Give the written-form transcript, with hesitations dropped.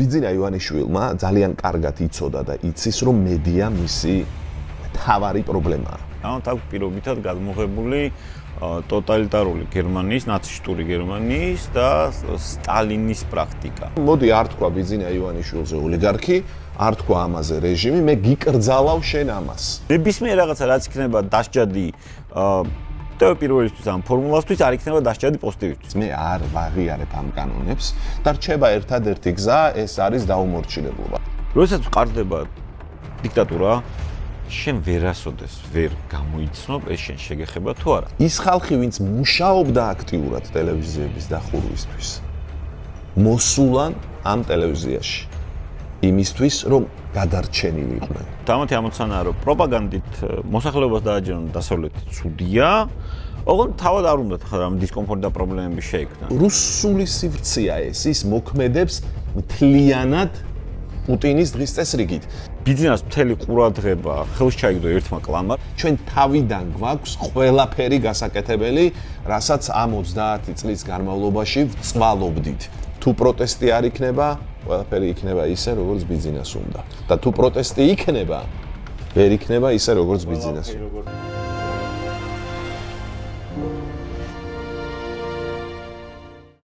ბიძინა ივანიშვილმა ძალიან კარგად იცოდა და იცის, რომ მედია მისი თავარი პრობლემაა. ამათ აქვს პირობითად გადმოღებული ტოტალიტარული გერმანიის, ნაცისტური გერმანიის და სტალინის პრაქტიკა. მოდი არ თქვა ბიძინა ივანიშვილზე ოლიგარქი, არ თქვა ამაზე რეჟიმი, მე გიკრძალავ შენ ამას. ნებისმიერ რაღაცა რაც იქნება დასჯადი პირველისთვის ამ ფორმულასთვის არ იქნება დასჯადი პოზიტივისთვის. მე არ ვაღიარებ ამ კანონებს და რჩება ერთადერთი გზა, ეს არის დაუმორჩილებლობა. როდესაც ყარდება დიქტატურა, შენ ვერასოდეს ვერ გამოიცნობ ეს შენ შეგეხება თუ არა. ის ხალხი, ვინც მუშაობდა აქტიურად ტელევიზიების დახურვისთვის, მოსულან ამ ტელევიზიაში იმისთვის, რომ გადარჩენილიყვნენ. დამათი ამოცანაა, რომ პროპაგანდით მოსახლეობას დააჯერონ დასავლეთი ცუდია, ოღონდ თავად არ უნდა ამ დისკომფორტი და პრობლემები შეექმნა. რუსული სივრცეა ეს, ის მოქმედებს მთლიანად პუტინის დღის წესრიგით. ბიძინას მთელი ყურადღება ხელს ჩაიგდო ერთმა კლამმა. ჩვენ თავიდან გვაქვს ყველაფერი გასაკეთებელი, რასაც ამ 30 წლის განმავლობაში ვწვალობდით. თუ პროტესტი არ იქნება, ყველაფერი იქნება ისე, როგორც ბიძინას უნდა. და თუ პროტესტი იქნება, ვერ იქნება ისე, როგორც ბიძინას უნდა.